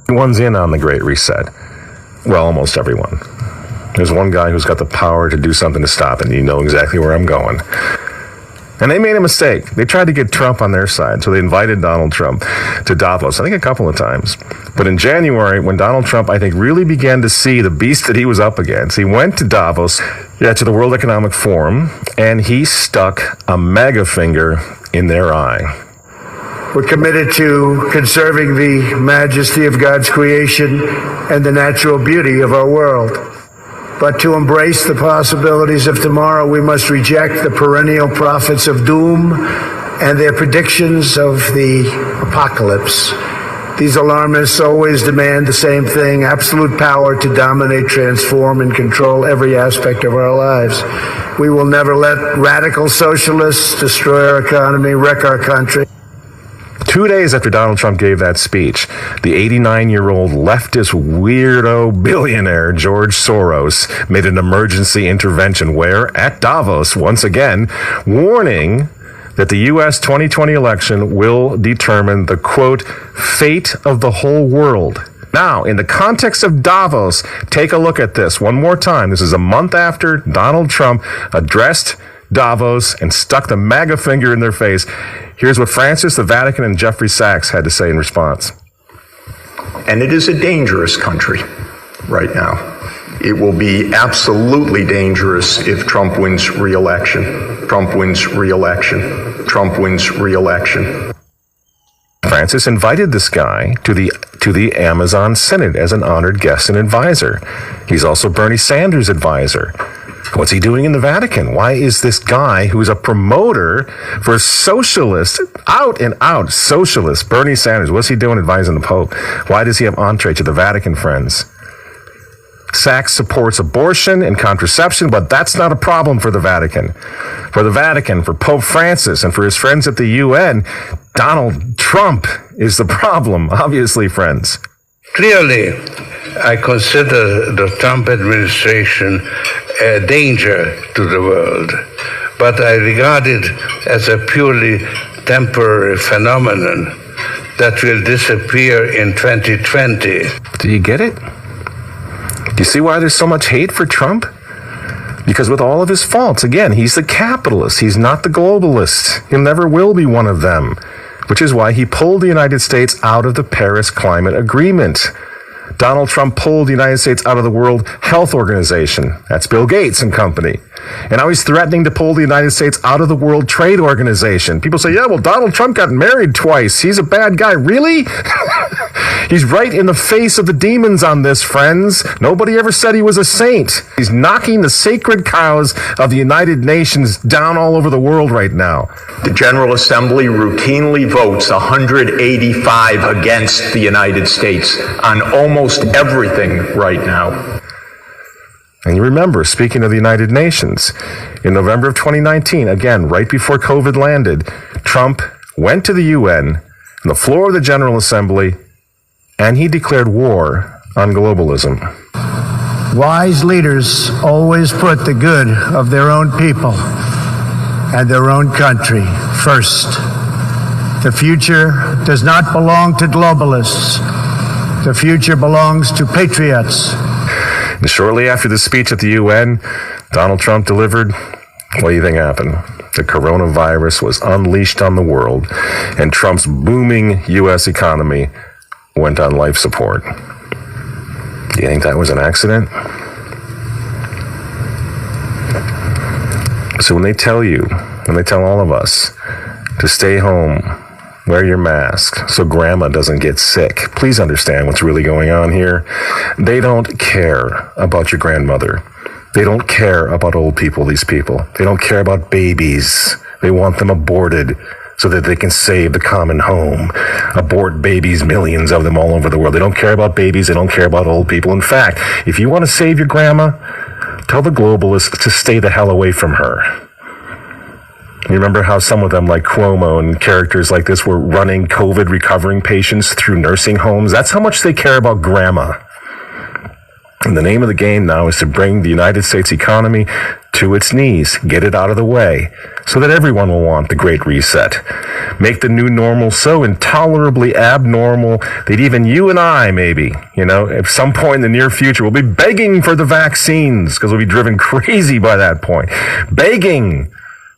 Everyone's in on the Great Reset. Well, almost everyone. There's one guy who's got the power to do something to stop it, and you know exactly where I'm going. And they made a mistake. They tried to get Trump on their side, so they invited Donald Trump to Davos, I think a couple of times. But in January, when Donald Trump, I think, really began to see the beast that he was up against, he went to Davos, to the World Economic Forum, and he stuck a mega finger in their eye. We're committed to conserving the majesty of God's creation and the natural beauty of our world. But to embrace the possibilities of tomorrow, we must reject the perennial prophets of doom and their predictions of the apocalypse. These alarmists always demand the same thing: absolute power to dominate, transform, and control every aspect of our lives. We will never let radical socialists destroy our economy, wreck our country. 2 days after Donald Trump gave that speech, the 89-year-old leftist weirdo billionaire George Soros made an emergency intervention where, at Davos, once again, warning that the U.S. 2020 election will determine the, quote, fate of the whole world. Now, in the context of Davos, take a look at this one more time. This is a month after Donald Trump addressed Davos and stuck the MAGA finger in their face. Here's what Francis, the Vatican, and Jeffrey Sachs had to say in response. And it is a dangerous country right now. It will be absolutely dangerous if Trump wins re-election. Trump wins re-election. Trump wins re-election. Francis invited this guy to the Amazon Synod as an honored guest and advisor. He's also Bernie Sanders' advisor. What's he doing in the Vatican? Why is this guy who's a promoter for socialist, out and out socialist, Bernie Sanders, what's he doing advising the Pope? Why does he have entree to the Vatican, friends? Sachs supports abortion and contraception, but that's not a problem for the Vatican. For the Vatican, for Pope Francis, and for his friends at the UN, Donald Trump is the problem, obviously, friends. Clearly, I consider the Trump administration a danger to the world, but I regard it as a purely temporary phenomenon that will disappear in 2020. Do you get it? Do you see why there's so much hate for Trump? Because with all of his faults, again, he's the capitalist. He's not the globalist. He never will be one of them, which is why he pulled the United States out of the Paris Climate Agreement. Donald Trump pulled the United States out of the World Health Organization. That's Bill Gates and company. And now he's threatening to pull the United States out of the World Trade Organization. People say, yeah, well, Donald Trump got married twice. He's a bad guy. Really? He's right in the face of the demons on this, friends. Nobody ever said he was a saint. He's knocking the sacred cows of the United Nations down all over the world right now. The General Assembly routinely votes 185 against the United States on almost everything right now. And you remember, speaking of the United Nations, in November of 2019, again, right before COVID landed, Trump went to the UN, on the floor of the General Assembly, and he declared war on globalism. Wise leaders always put the good of their own people and their own country first. The future does not belong to globalists. The future belongs to patriots. And shortly after the speech at the UN, Donald Trump delivered, what do you think happened? The coronavirus was unleashed on the world, and Trump's booming U.S. economy went on life support. Do you think that was an accident? So when they tell all of us to stay home, wear your mask so grandma doesn't get sick, please understand what's really going on here. They don't care about your grandmother. They don't care about old people, these people. They don't care about babies. They want them aborted so that they can save the common home. Abort babies, millions of them all over the world. They don't care about babies. They don't care about old people. In fact, if you want to save your grandma, tell the globalists to stay the hell away from her. You remember how some of them, like Cuomo and characters like this, were running COVID recovering patients through nursing homes? That's how much they care about grandma. And the name of the game now is to bring the United States economy to its knees. Get it out of the way so that everyone will want the Great Reset. Make the new normal so intolerably abnormal that even you and I, maybe, at some point in the near future, will be begging for the vaccines because we'll be driven crazy by that point. Begging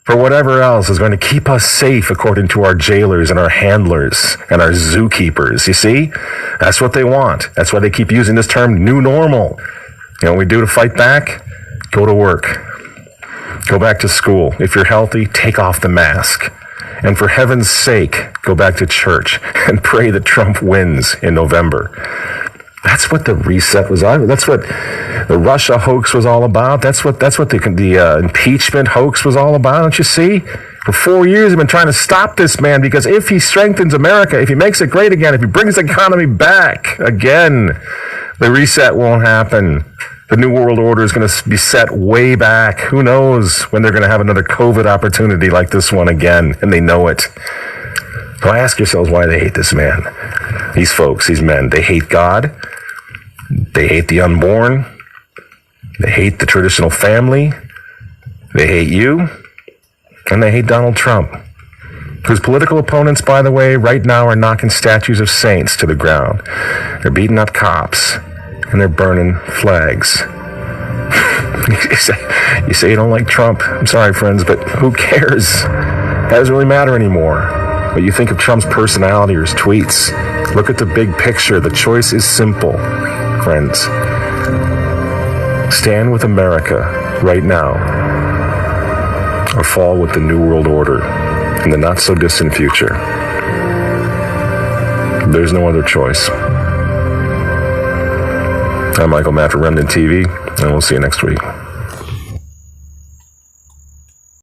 for whatever else is going to keep us safe according to our jailers and our handlers and our zookeepers. You see? That's what they want. That's why they keep using this term, new normal. What we do to fight back? Go to work. Go back to school. If you're healthy, take off the mask. And for heaven's sake, go back to church and pray that Trump wins in November. That's what the reset was on. That's what the Russia hoax was all about. That's what the impeachment hoax was all about. Don't you see? For 4 years, they've been trying to stop this man because if he strengthens America, if he makes it great again, if he brings the economy back again, the reset won't happen. The New World Order is going to be set way back. Who knows when they're going to have another COVID opportunity like this one again, and they know it. So ask yourselves why they hate this man. These folks, these men, they hate God. They hate the unborn. They hate the traditional family. They hate you. And they hate Donald Trump, whose political opponents, by the way, right now are knocking statues of saints to the ground. They're beating up cops, and they're burning flags. You say you don't like Trump. I'm sorry, friends, but who cares? That doesn't really matter anymore. But you think of Trump's personality or his tweets. Look at the big picture. The choice is simple, friends. Stand with America right now, or fall with the New World Order in the not-so-distant future. There's no other choice. I'm Michael Matt for Remnant TV, and we'll see you next week.